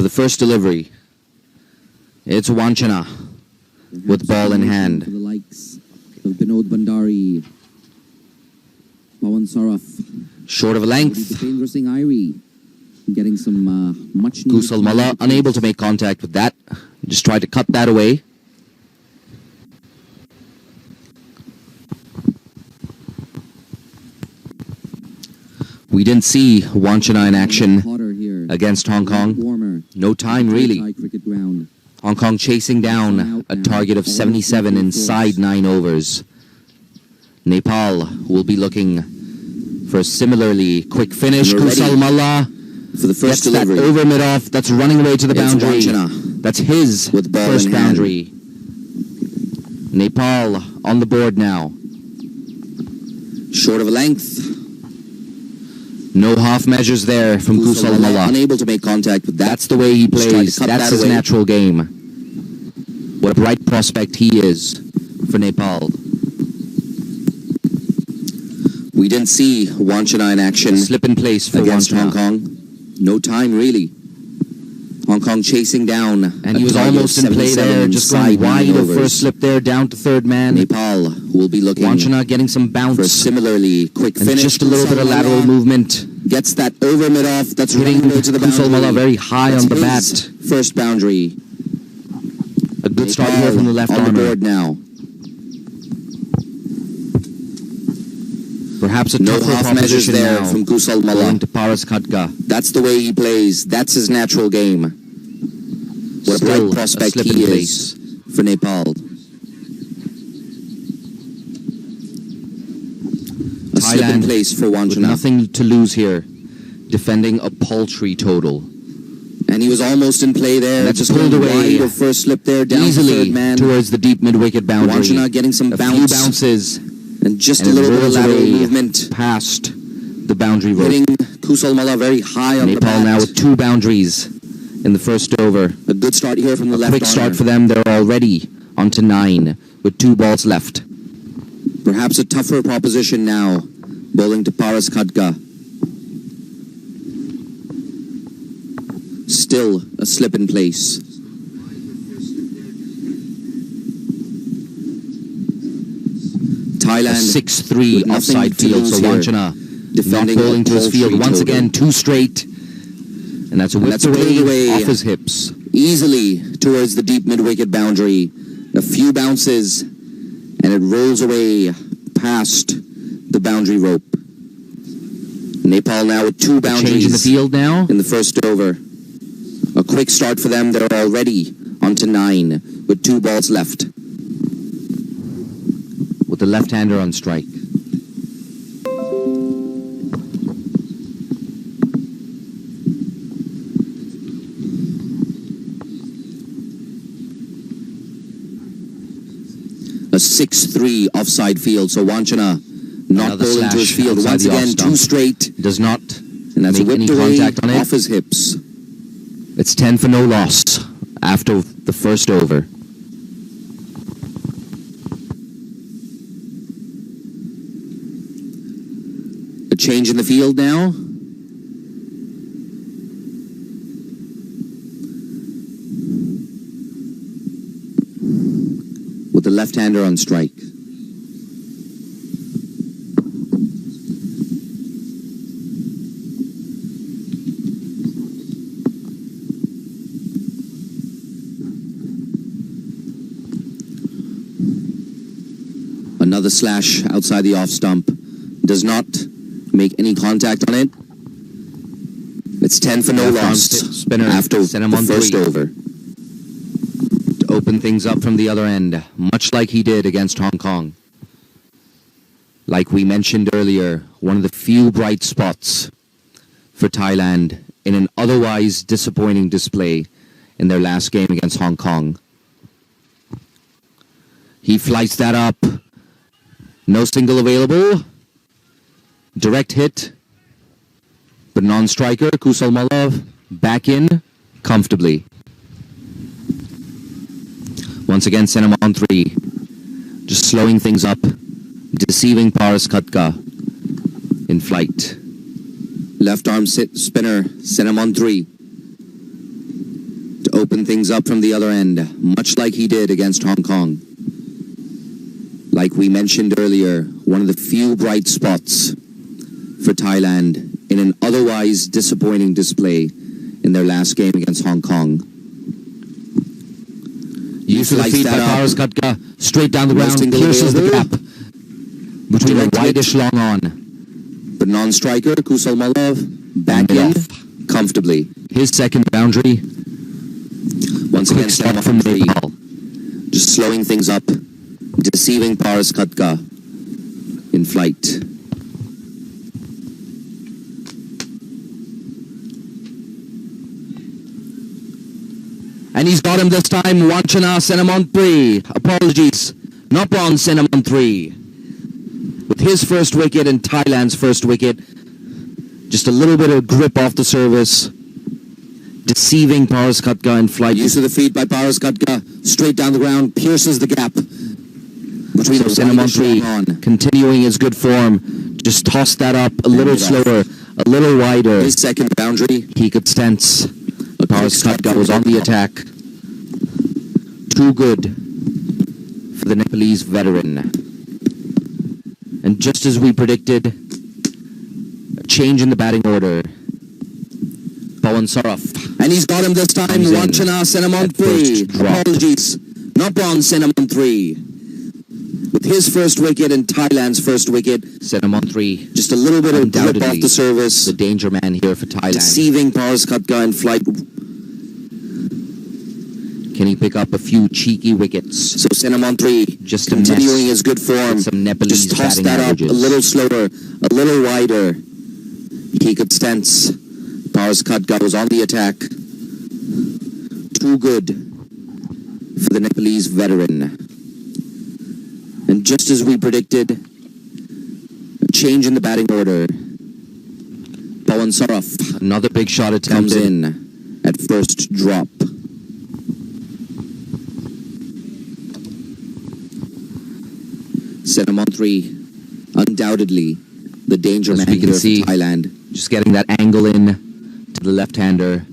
For the first delivery, it's Wanchana with ball in hand. For the likes of Binod Bandari, Pawan Saraf. Short of a length. Dangerous Singh Irie getting some much needed. Kusal Malla unable to make contact with that. Just tried to cut that away. We didn't see Wanchana in action against Hong Kong. No time really. Hong Kong chasing down a target of 77 inside 9 overs. Nepal will be looking for a similarly quick finish. Kusal Malla for the first gets delivery. That over mid-off. That's running away to the boundary. That's his with ball first in hand. boundary. Nepal on the board now. Short of a length. No half measures there from Kusal Malla. Unable to make contact with that. That's the way he plays. That's his natural game. What a bright prospect he is for Nepal. We didn't see Wanchana in action. Slip in place for against Wanchana. Hong Kong. No time really. Hong Kong chasing down. And he was almost in play there, just going wide of first slip there, down to third man. Nepal will be looking Wanchana getting some bounce. for a similarly quick and finish. Just a little bit of lateral movement. Gets that over mid-off. That's hitting running to the Kusal Malla boundary. very high That's on the his bat. First boundary. A good start here from the left on armer. the board now. Perhaps a No tougher half measures proposition there now. from Kusal Malla. Going to Paras Khatka. That's the way he plays. That's his natural game. What a Still bright prospect slip he in is for Nepal. A slip in Thailand place for with Wanchana. nothing to lose here. Defending a paltry total. And he was almost in play there. That's just pulled away wide of first slip there, down easily to third man. towards the deep mid-wicket boundary. Wanchana getting some a bounce. few bounces. And just and a little bit of rolls lateral away movement. past the boundary rope. Hitting Kusal Malla very high on the Nepal bat. now with 2 boundaries in the first over. A good start here from the left Quick start armer. for them. They're already on to 9 with 2 balls left. Perhaps a tougher proposition now. Bowling to Paras Khatka. Still a slip in place. Thailand 6-3 with nothing offside to field. lose So here. Wanchana Defending not bowling to his paltry field once total. again. 2 straight. And that's a whipped pulled away away off his hips. easily towards the deep mid-wicket boundary. A few bounces, and it rolls away past the boundary rope. Nepal now with 2 boundaries Change in the field now. in the first over. A quick start for them. They're already on to 9 with 2 balls left. With the left-hander on strike. A 6-3 offside field. So Wanchana not Another bowling to his slash field. outside Once the off again, stump. 2 straight. Does not And that's make any whipped away contact on it. off his hips. It's 10 for no loss after the first over. A change in the field now. With the left-hander on strike. Another slash outside the off stump. Does not make any contact on it. It's 10 for no Left arm loss spinner. after Sent him the on first 3. over. To open things up from the other end, much like he did against Hong Kong. Like we mentioned earlier, one of the few bright spots for Thailand in an otherwise disappointing display in their last game against Hong Kong. He flights that up. No single available. Direct hit. But non-striker, Kusal Malla back in comfortably. Once again, sent him on 3. Just slowing things up. Deceiving Paras Khatka in flight. Left arm spinner, sent him on 3. open things up from the other end, much like he did against Hong Kong. Like we mentioned earlier, one of the few bright spots for Thailand in an otherwise disappointing display in their last game against Hong Kong. Use of the feet by Paras Katka, straight down the ground, pierces the gap between a whitish long on. The non-striker, Kusal Malov, back in comfortably. His second boundary. Once again, start from Nepal. Just slowing things up, deceiving Paras Katka in flight. And he's got him this time. Wanchana sent him on 3. Apologies. Nopron sent him on 3. With his first wicket and Thailand's first wicket, just a little bit of grip off the service, deceiving Paras Katka in flight. Use of the feet by Paras Katka, straight down the ground, pierces the gap between So sent him on 3, continuing his good form. Just toss that up a little slower, a little wider. His second boundary. He could sense Paras Katka was on the attack. Too good for the Nepalese veteran. And just as we predicted, a change in the batting order. Pawan Saraf. And he's got him this time. Wanchana sent him on 3. Apologies. Nopron sent him on 3. With his first wicket and Thailand's first wicket, sent him on 3. Just a little bit of grip off the service. The danger man here for Thailand. Deceiving Paras Katka in flight. Can he pick up a few cheeky wickets? So send him on 3. Just continuing his good form. Some Nepalese just toss batting that averages. up a little slower, a little wider. He could sense Paras Katka was on the attack. Too good for the Nepalese veteran. And just as we predicted, a change in the batting order. Pawan Saraf, another big shot attempt, comes in at first drop. Set him on 3. Undoubtedly, the danger man here for Thailand. Just getting that angle in to the left-hander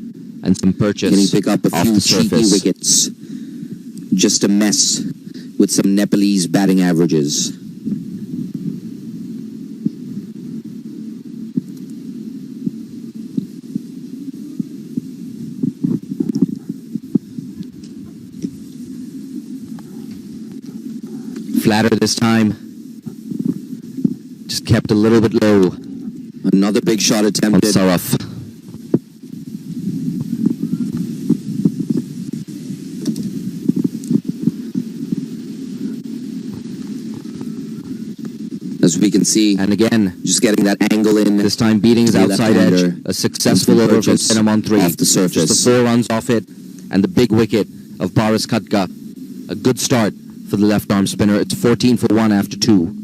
and some purchase. Can he pick up a off few the cheeky surface. wickets? Just a mess with some Nepalese batting averages. Flatter this time. Just kept a little bit low. Another big shot attempted. Saraf. As we can see, And again, just getting that angle in. this time beating his The outside edge. left-hander. A successful over from Purchase Senem on 3. off the surface. Just the 4 runs off it. And the big wicket of Paras Katka. A good start for the left arm spinner. It's 14 for 1 after 2.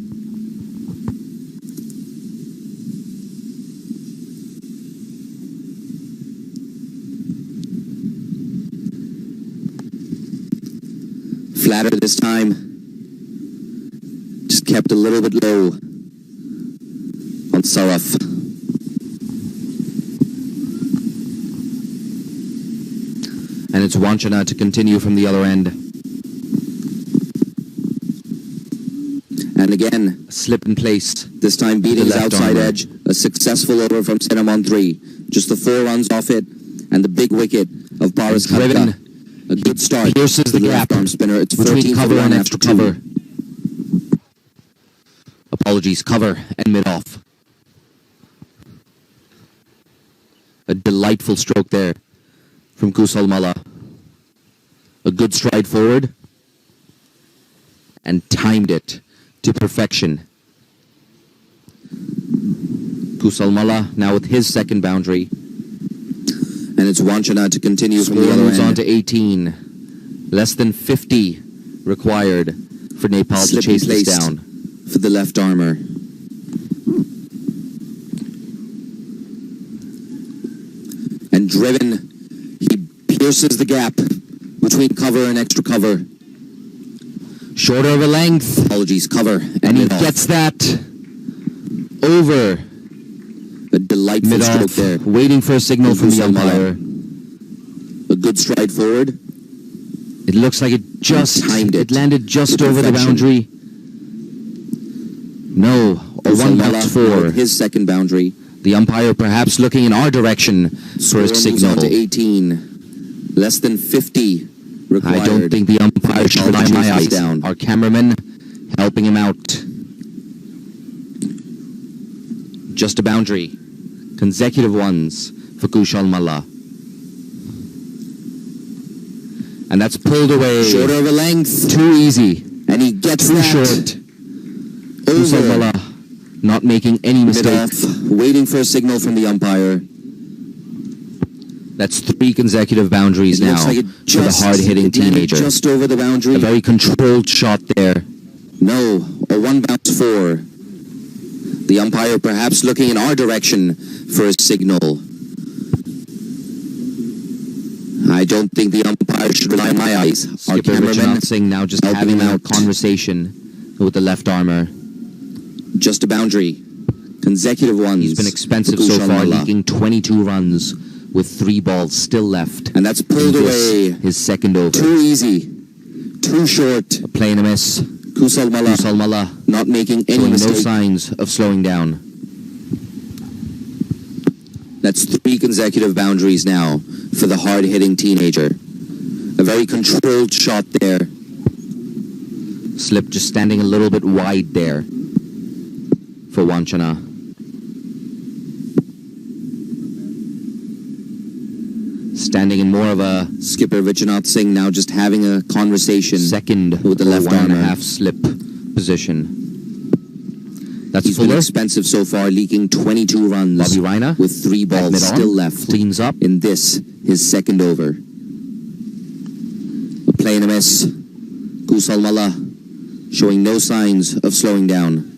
Flatter this time. Just kept a little bit low on Saraf. And it's Wanchana to continue from the other end. And again, A slip in place. this time beating The his left outside arm. edge. A successful over from Senem on 3. Just the 4 runs off it. And the big wicket of Paras Driven. Katka. A good start. Pierces the for gap left arm spinner. It's between 14 cover for 1 and after extra 2. cover. Apologies, cover and mid-off. A delightful stroke there from Kusal Malla. A good stride forward. And timed it to perfection. Kusal Malla now with his second boundary. And it's Wanchana to continue from the Score other moves on end. to 18. Less than 50 required for Nepal to Slip chase in this place down. for the left armour. And driven, he pierces the gap between cover and extra cover. Shorter of a length. Apologies, cover. And he mid-off. gets that over a delightful mid-off, stroke there. waiting for a signal from the Kusal Malla. umpire. A good stride forward. It looks like it landed just to over the perfection. boundary. No, a one bounce four. His second boundary. The umpire perhaps looking in our direction for a Score moves signal. on to 18. Less than 50 required. I don't think the umpire should rely on my eyes. Down. Our cameraman helping him out. Just a boundary. Consecutive ones for Kushal Malla. And that's pulled away. Short over length. Too easy. And he gets Too that. short. Over. Kushal Malla not making any mistakes. Mid-off, waiting for a signal from the umpire. That's 3 consecutive boundaries It now looks like it for the hard-hitting it landed teenager. just over the boundary. A very controlled shot there. No, a one bounce four. The umpire perhaps looking in our direction for a signal. I don't think the umpire should rely on my eyes. Our Skipper cameraman Singh now just helping having him a out. conversation with the left armor. Just a boundary. Consecutive ones. He's been expensive for so Kushal far, Malla. leaking 22 runs with 3 balls still left. And that's pulled In this, away. his second over. Too easy. Too short. A play and a miss. Kushal Malla Kushal Malla not making any showing no mistake. signs of slowing down. That's 3 consecutive boundaries now for the hard-hitting teenager. A very controlled shot there. Slip just standing a little bit wide there for Wanchana. Standing in more of a Skipper Vichanath Singh now just having a conversation. second With the or left 1.5 armor. slip position. That's He's been Fuller. expensive so far, leaking 22 runs Bobby Reina with 3 balls mid-on, still left cleans up. in this, his second over. A play and a miss. Kushal Malla showing no signs of slowing down.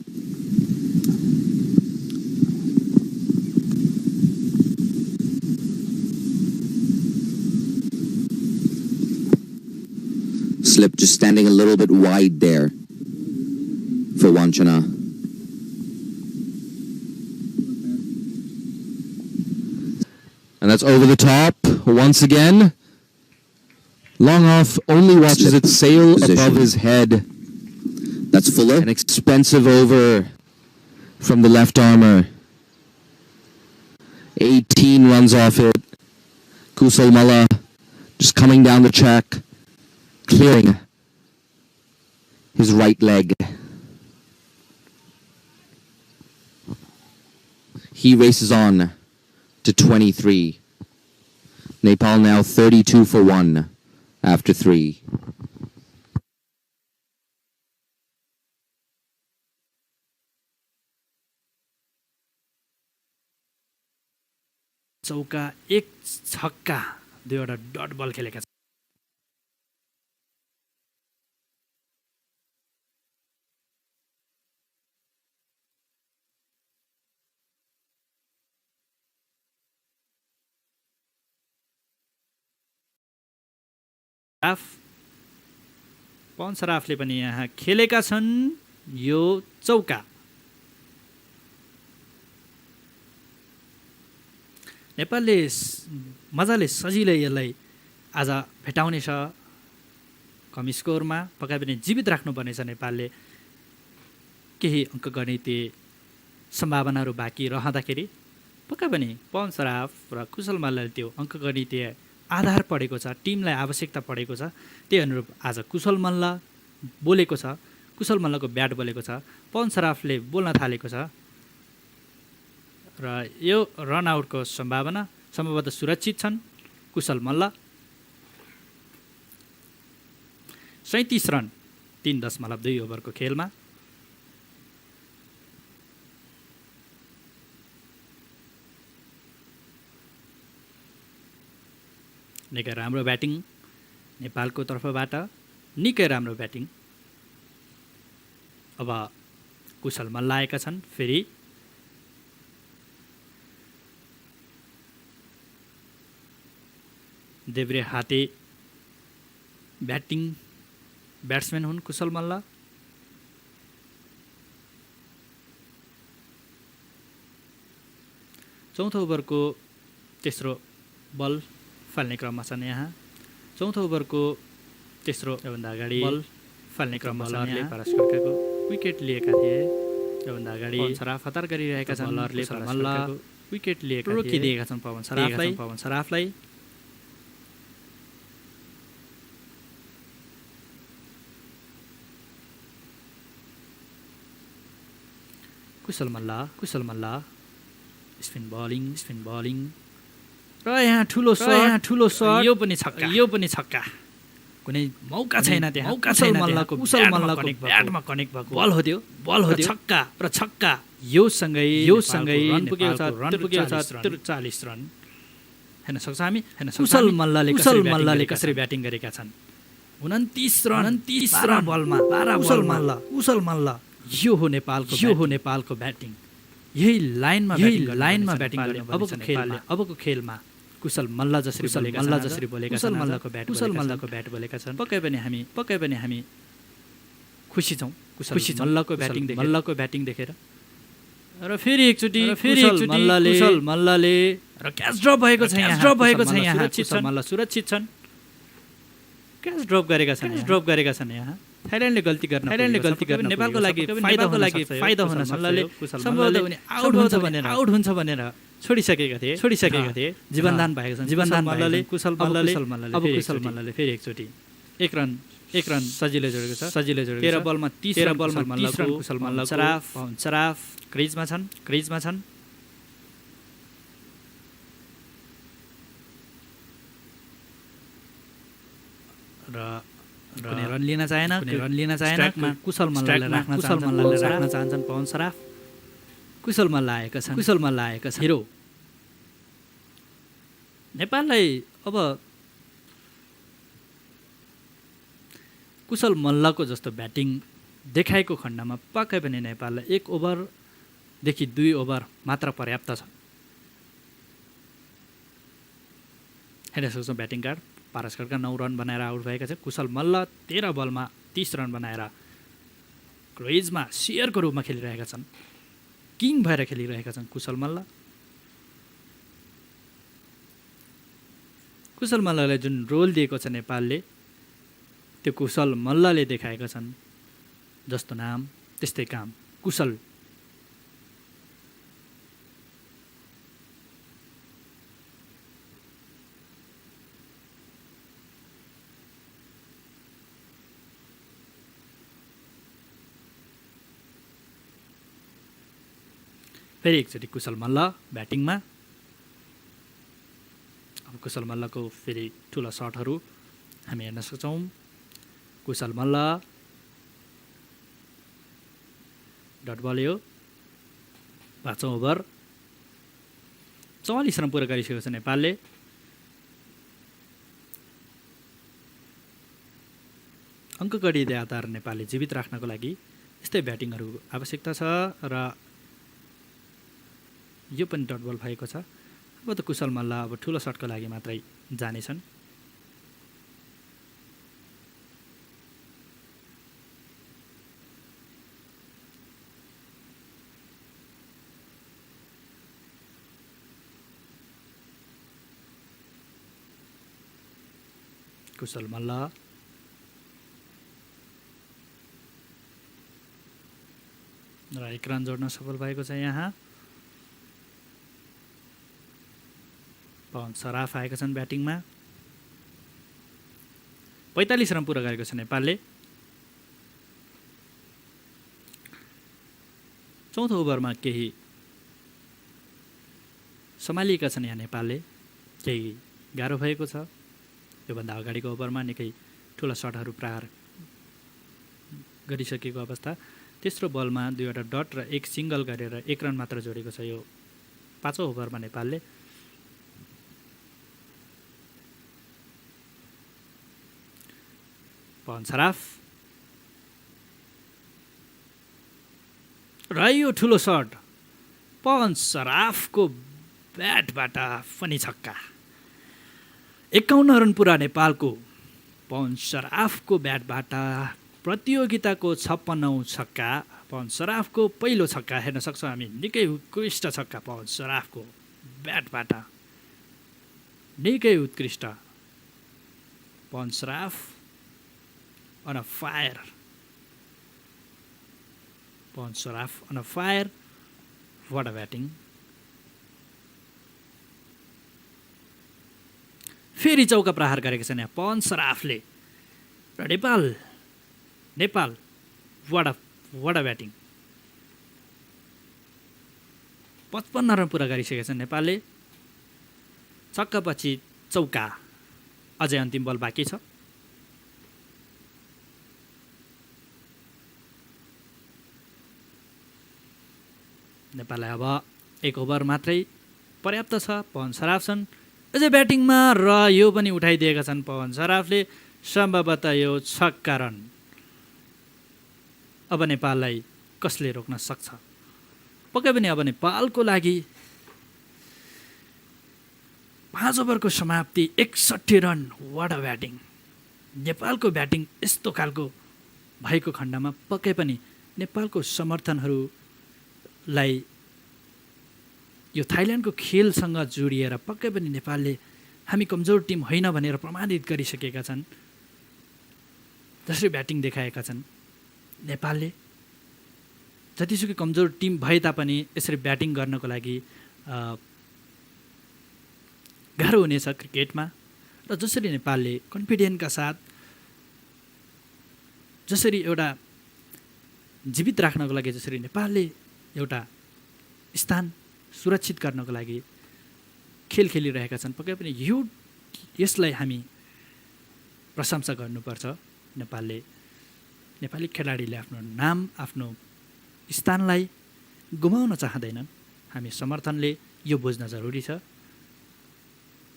Slip just standing a little bit wide there for Wanchana. And that's over the top once again. Long off only watches it sail Position. above his head. That's Fuller. An expensive over from the left armor. 18 runs off it. Kushal Malla just coming down the track, clearing his right leg. He races on to 23. Nepal now 32 for 1 after 3. चौका 1 छक्का 2वटा डट बल खेलेका छन्। पवन सराफले पनि यहाँ खेलेका छन् यो चौका। नेपालले मजाले सजिलै यसलाई आज भेटाउनेछ। कम स्कोरमा पक्कै पनि जीवित राख्नुपर्नेछ नेपालले। केही अङ्कगणितीय सम्भावनाहरू बाँकी रहँदाखेरि पक्कै पनि पवन सराफ र कुशल मल्लले त्यो अङ्कगणितीय आधार पढेको छ, टिमलाई आवश्यकता पढेको छ। त्यही अनुरूप आज कुशल मल्ल बोलेको छ, कुशल मल्लको ब्याट बोलेको छ, पवन सराफले बोल्न थालेको छ र यो रनआउटको सम्भावना सम्भवतः सुरक्षित छन्। कुशल मल्ल 37 रन 3.2 ओभरको खेलमा। निकै राम्रो ब्याटिङ नेपालको तर्फबाट, निकै राम्रो ब्याटिङ। अब कुशल मल्ल आएका छन् फेरि। देब्रे हाते ब्याट्सम्यान हुन् कुशल मल्ल। चौथो ओभरको तेस्रो बल फाल्ने क्रममा छन् यहाँ चौथो ओभरको तेस्रो योभन्दा अगाडि बल फाल्ने क्रममा बलरले पारस खड्काको विकेट लिएका थिए योभन्दा अगाडि सराफ हतार गरिरहेका छन् बलरले पारस खड्काको विकेट लिएका थिए रोकिदिएका छन् पवन सराफलाई कुशल मल्ल स्पिन बलिङ र यहाँ ठुलो शट यो पनि छक्का कुनै मौका छैन त्यहाँ कुशल मल्लको ब्याटमा कनेक्ट भएको बल हो छक्का यो सँगै रन पुगेको छ 43 रन हेर्न सक्छ हामी कुशल मल्लले कसरी ब्याटिङ गरेका छन् 29 रन बलमा 12 कुशल मल्ल यो हो नेपालको ब्याटिङ यही लाइनमा ब्याटिङ गर्ने अबको खेलमा कुशल मल्ल जसरी बोलेका छन् मल्लको ब्याट बोलेका छन् पक्कै पनि हामी खुसी छौं मल्लको ब्याटिङ देखेर र फेरि एकचोटी कुशल मल्लले र क्याच ड्रप भएको छ यहाँ कुशल मल्ल सुरक्षित छन् क्याच ड्रप गरेका छन् यहाँ थाइल्यान्डले गल्ती गर्न नेपालको लागि फाइदा हुन मल्लले सम्भवतः उनी आउट हुन्छ भनेर छोडिसकेका थिए जीवनदान भएको छ कुशल मल्लले फेरि एकचोटी एक रन सजिलै जोडेको छ 13 बलमा 30 रन कुशल मल्ल सराफ क्रिजमा छन् र कुनै रन लिन चाहेन कुशल मल्लले राख्न चाहन्छन् पवन सराफ कुशल मल्ल आएका छन् हिरो नेपाललाई अब कुशल मल्लको जस्तो ब्याटिङ देखाएको खण्डमा पक्कै पनि नेपाललाई 1 ओभरदेखि 2 ओभर मात्र पर्याप्त छ हेर्न सक्छौँ ब्याटिङ कार्ड पारस खड्का 9 रन बनाएर आउट भएका छन् कुशल मल्ल 13 बलमा 30 रन बनाएर क्रिजमा शेयरको रूपमा खेलिरहेका छन् किङ भएर खेलिरहेका छन् कुशल मल्ललाई जुन रोल दिएको छ नेपालले त्यो कुशल मल्लले देखाएका छन् जस्तो नाम त्यस्तै काम कुशल फेरि एकचोटि कुशल मल्ल ब्याटिङमा अब कुशल मल्लको फेरि ठुला सटहरू हामी हेर्न सक्छौँ कुशल मल्ल डट बल यो 5औं ओभर 44 रन पुरा गरिसकेको छ नेपालले अङ्कगणित आधार नेपालले जीवित राख्नको लागि यस्तै ब्याटिङहरू आवश्यकता छ र यो पनि डट बल भएको छ अब त कुशल मल्ल अब ठुलो सटको लागि मात्रै जानेछन् कुशल मल्ल र 1 रन जोड्न सफल भएको छ यहाँ पवन सराफ आएका छन् ब्याटिङमा 45 रन पुरा गरेको छ नेपालले चौथो ओभरमा केही सम्हालिएका छन् यहाँ नेपालले केही गाह्रो भएको छ योभन्दा अगाडिको ओभरमा निकै ठुला सटहरू प्रहार गरिसकेको अवस्था तेस्रो बलमा 2वटा डट र 1 सिङ्गल गरेर 1 रन मात्र जोडेको छ यो 5औं ओभरमा नेपालले पवन सराफ र यो ठुलो सट पवन सराफको ब्याटबाट पनि छक्का 51 रन पुरा नेपालको पवन सराफको ब्याटबाट प्रतियोगिताको 56औं छक्का पवन सराफको पहिलो छक्का हेर्न सक्छौँ हामी निकै उत्कृष्ट छक्का पवन सराफको ब्याटबाट निकै उत्कृष्ट पवन Saraf on a fire. Pawan Saraf on a fire. What a batting. फेरि चौका प्रहार गरेका छन् यहाँ पवन सराफले र Nepal what a batting. 55 run पुरा गरिसकेका छन् नेपालले छक्कापछि चौका अझै अन्तिम बल बाँकी छ नेपाललाई अब एक ओभर मात्रै पर्याप्त छ पवन सराफ छन् अझै ब्याटिङमा र यो पनि उठाइदिएका छन् पवन सराफले सम्भवतः यो छक्का रन अब नेपाललाई कसले रोक्न सक्छ पक्कै पनि अब नेपालको लागि 5 ओभरको समाप्ति 61 रन वाट अ ब्याटिङ नेपालको ब्याटिङ यस्तो खालको भएको खण्डमा पक्कै पनि नेपालको समर्थनहरूलाई यो थाइल्यान्डको खेलसँग जोडिएर पक्कै पनि नेपालले हामी कमजोर टिम होइन भनेर प्रमाणित गरिसकेका छन् जसरी ब्याटिङ देखाएका छन् नेपालले जतिसुकै कमजोर टिम भए तापनि यसरी ब्याटिङ गर्नको लागि गाह्रो हुनेछ क्रिकेटमा र जसरी नेपालले कन्फिडेन्टका साथ जसरी एउटा जीवित राख्नको लागि जसरी नेपालले एउटा स्थान सुरक्षित गर्नको लागि खेल खेलिरहेका छन् पक्कै पनि यसलाई हामी प्रशंसा गर्नुपर्छ नेपाली खेलाडीले आफ्नो नाम आफ्नो स्थानलाई गुमाउन चाहँदैनन् हामी समर्थनले यो बुझ्न जरुरी छ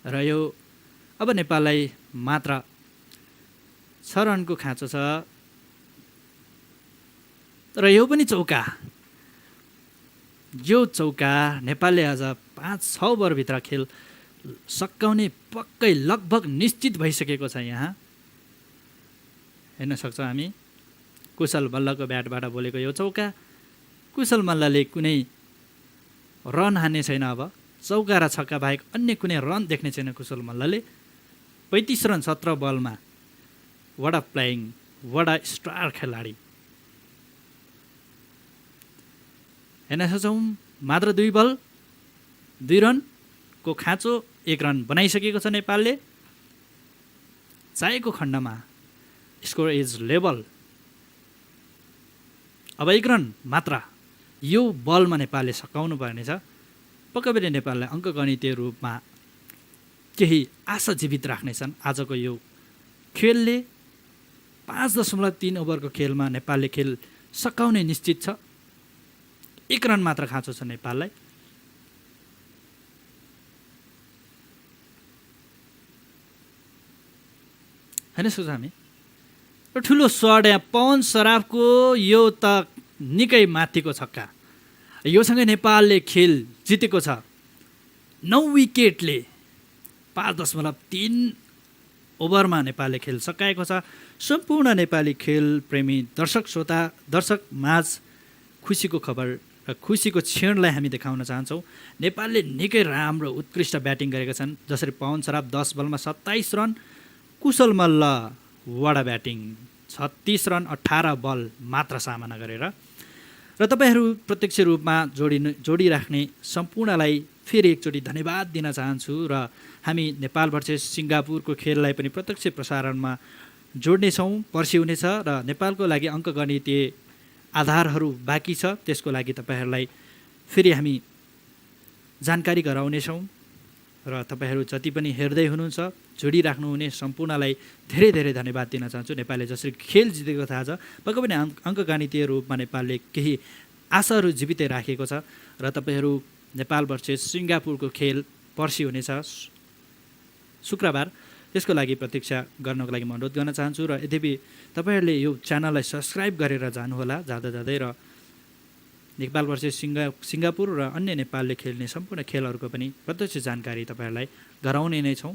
र यो अब नेपाललाई मात्र 6 रनको खाँचो छ र यो पनि चौका नेपालले आज 5-6 ओभरभित्र खेल सकाउने पक्कै लगभग निश्चित भइसकेको छ यहाँ हेर्न सक्छौँ हामी कुशल मल्लको ब्याटबाट बोलेको यो चौका कुशल मल्लले कुनै रन हान्ने छैन अब चौका र छक्का बाहेक अन्य कुनै रन देख्ने छैन कुशल मल्लले 35 रन 17 बलमा वाट अ प्लेइङ वाट अ स्टार खेलाडी हेर्न सक्छौँ मात्र 2 बल 2 रनको खाँचो 1 रन बनाइसकेको छ नेपालले चाहेको खण्डमा स्कोर इज लेभल अब 1 रन मात्र यो बलमा नेपालले सकाउनु पर्नेछ पक्कै पनि नेपाललाई अङ्कगणितीय रूपमा केही आशा जीवित राख्नेछन् आजको यो खेलले 5.3 ओभरको खेलमा नेपालले खेल सकाउने निश्चित छ 1 रन मात्र खाँचो छ नेपाललाई हैन सोच हामी ठुलो सर्ट यहाँ पवन सराफको यो त निकै माथिको छक्का योसँगै नेपालले खेल जितेको छ 9 विकेटले 5.3 ओभरमा नेपालले खेल सकाएको छ सम्पूर्ण नेपाली खेल प्रेमी दर्शक माझ खुसीको खबर र खुसीको क्षणलाई हामी देखाउन चाहन्छौँ नेपालले निकै राम्रो उत्कृष्ट ब्याटिङ गरेका छन् जसरी पवन सराफ 10 बलमा 27 रन कुशल मल्ल वडा ब्याटिङ 36 रन 18 बल मात्र सामना गरेर र तपाईहरू प्रत्यक्ष रूपमा जोडिराख्ने सम्पूर्णलाई फेरि एकचोटि धन्यवाद दिन चाहन्छु र हामी नेपाल भर्सेस सिङ्गापुरको खेललाई पनि प्रत्यक्ष प्रसारणमा जोड्नेछौँ पर्सि हुनेछ र नेपालको लागि अङ्कगणितीय आधारहरू बाँकी छ त्यसको लागि तपाईहरूलाई फेरि हामी जानकारी गराउनेछौँ र तपाईहरू जति पनि हेर्दै हुनुहुन्छ जोडिराख्नुहुने सम्पूर्णलाई धेरै धेरै धन्यवाद दिन चाहन्छु नेपालले जसरी खेल जितेको थाहा छ पक्कै पनि अङ्कगणितीय रूपमा नेपालले केही आशाहरू जीवितै राखेको छ र तपाईहरू नेपाल भर्सेस सिङ्गापुरको खेल पर्सि हुनेछ शुक्रबार त्यसको लागि प्रतीक्षा गर्नको लागि म अनुरोध गर्न चाहन्छु र यद्यपि तपाईहरूले यो च्यानललाई सब्सक्राइब गरेर जानुहोला जाँदै र नेपाल भर्सेस सिङ्गापुर र अन्य नेपालले खेल्ने सम्पूर्ण खेलहरूको पनि प्रत्यक्ष जानकारी तपाईहरूलाई गराउने नै छौँ